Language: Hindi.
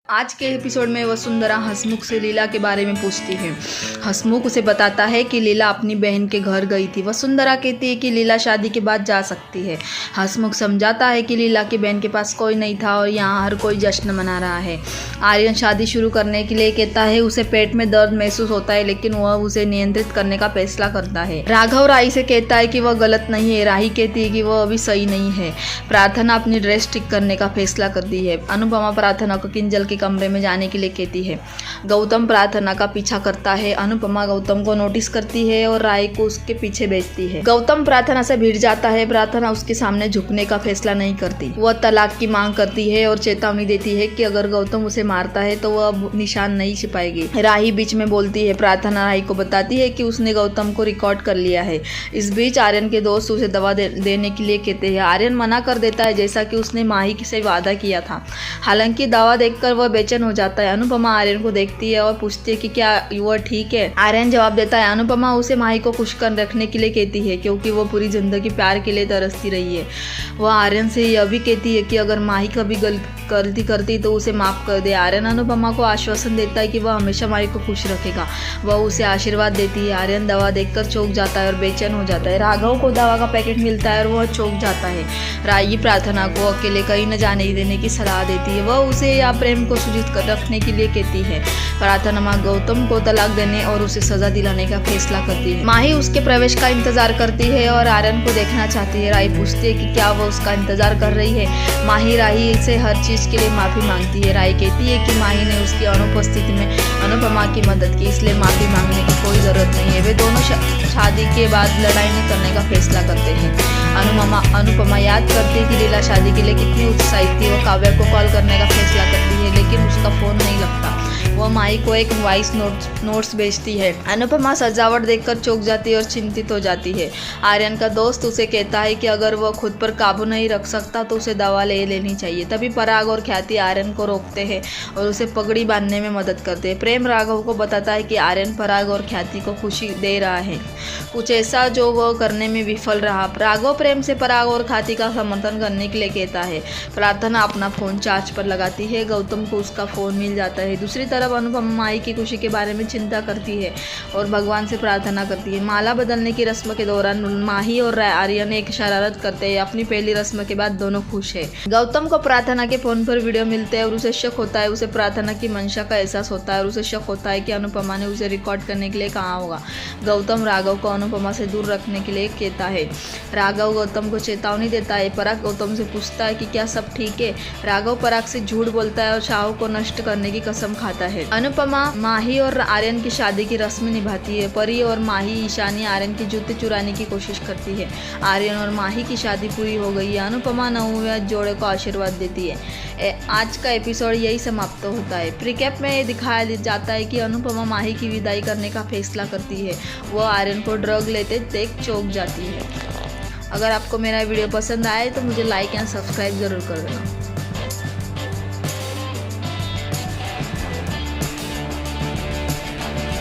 आज के एपिसोड में वसुंधरा हंसमुख से लीला के बारे में पूछती है। हंसमुख उसे बताता है कि लीला अपनी बहन के घर गई थी। वसुंधरा कहती है कि लीला शादी के बाद जा सकती है। हंसमुख समझाता है कि लीला की बहन के पास कोई नहीं था और यहाँ हर कोई जश्न मना रहा है। आर्यन शादी शुरू करने के लिए कहता है। उसे पेट में दर्द महसूस होता है लेकिन वह उसे नियंत्रित करने का फैसला करता है। राघव राही से कहता है कि वह गलत नहीं है। राही कहती है कि वह अभी सही नहीं है। प्रार्थना अपनी ड्रेस ठीक करने का फैसला करती है। अनुपमा प्रार्थना को किंजल के कमरे में जाने के लिए कहती है। गौतम प्रार्थना का पीछा करता है। अनुपमा गौतम को नोटिस करती है और राय को उसके पीछे भेजती है। गौतम प्रार्थना से भिड़ जाता है। प्रार्थना उसके सामने झुकने का फैसला नहीं करती। वह तलाक की मांग करती है और चेतावनी देती है कि अगर गौतम उसे मारता है तो वह अब निशान नहीं छिपाएगी। राही बीच में बोलती है। प्रार्थना राही को बताती है कि उसने गौतम को रिकॉर्ड कर लिया है। इस बीच आर्यन के दोस्त उसे दवा देने के लिए कहते हैं। आर्यन मना कर देता है जैसा कि उसने माही से वादा किया था। हालांकि दवा देखकर वह बेचैन हो जाता है। अनुपमा आर्यन को देखती है और पूछती है कि क्या वह ठीक है। आर्यन जवाब देता है। अनुपमा उसे माही को खुश कर रखने के लिए कहती है क्योंकि वो पूरी जिंदगी प्यार के लिए तरसती रही है। वह आर्यन से यह भी कहती है कि अगर माही कभी गलती करती तो उसे माफ कर दे। आर्यन अनुपमा को आश्वासन देता है कि वह हमेशा माही को खुश रखेगा। वह उसे आशीर्वाद देती है। आर्यन दवा देखकर चौंक जाता है और बेचैन हो जाता है। राघव को दवा का पैकेट मिलता है और वह चौंक जाता है। राही प्रार्थना को अकेले कहीं न जाने देने की सलाह देती है। वह उसे या प्रेम को सुरक्षित रखने के लिए कहती है। प्रार्थना गौतम को तलाक देने और उसे सजा दिलाने का फैसला करती है। माही उसके प्रवेश का इंतजार करती है और आर्यन को देखना चाहती है। राही पूछती है कि क्या वह उसका इंतजार कर रही है। माही राही से हर चीज के लिए माफी मांगती है। राही कहती है कि माही ने उसकी अनुपस्थिति में अनुपमा की मदद की, इसलिए माफी मांगने की कोई जरूरत नहीं है। वे दोनों शादी के बाद लड़ाई नहीं करने का फैसला करते हैं। अनुपमा याद करती है कि लीला शादी के लिए कितनी उत्साहित थी। वो काव्या को कॉल करने का फैसला करती है लेकिन उसका फोन नहीं लगता। वह माही को एक वॉइस नोट्स भेजती है। अनुपमा सजावट देखकर चौंक जाती है और चिंतित हो जाती है। आर्यन का दोस्त उसे कहता है कि अगर वह खुद पर काबू नहीं रख सकता तो उसे दवा ले लेनी चाहिए। तभी पराग और ख्याति आर्यन को रोकते हैं और उसे पगड़ी बांधने में मदद करते हैं। प्रेम राघव को बताता है कि आर्यन पराग और ख्याति को खुशी दे रहा है, कुछ ऐसा जो वह करने में विफल रहा। राघव प्रेम से पराग और ख्याति का समर्थन करने के लिए कहता है। प्रार्थना अपना फोन चार्ज पर लगाती है। गौतम को उसका फोन मिल जाता है। दूसरी तरफ अनुपमा माही की खुशी के बारे में चिंता करती है और भगवान से प्रार्थना करती है। माला बदलने की रस्म के दौरान माही और आर्यन एक शरारत करते हैं। अपनी पहली रस्म के बाद दोनों खुश है। गौतम को प्रार्थना के फोन पर वीडियो मिलते हैं और उसे शक होता है। उसे प्रार्थना की मंशा का एहसास होता है और उसे शक होता है कि अनुपमा ने उसे रिकॉर्ड करने के लिए कहा होगा। गौतम राघव को अनुपमा से दूर रखने के लिए कहता है। राघव गौतम को चेतावनी देता है। पराग गौतम से पूछता है कि क्या सब ठीक है। राघव पराग से झूठ बोलता है और शाह को नष्ट करने की कसम खाता है। अनुपमा माही और आर्यन की शादी की रस्म निभाती है। परी और माही ईशानी आर्यन की जूते चुराने की कोशिश करती है। आर्यन और माही की शादी पूरी हो गई है। अनुपमा नवविवाहित जोड़े को आशीर्वाद देती है। आज का एपिसोड यही समाप्त होता है। प्रीकैप में दिखाया जाता है कि अनुपमा माही की विदाई करने का फैसला करती है। वह आर्यन को ड्रग लेते देख चौंक जाती है। अगर आपको मेरा वीडियो पसंद आए तो मुझे लाइक एंड सब्सक्राइब जरूर कर देना।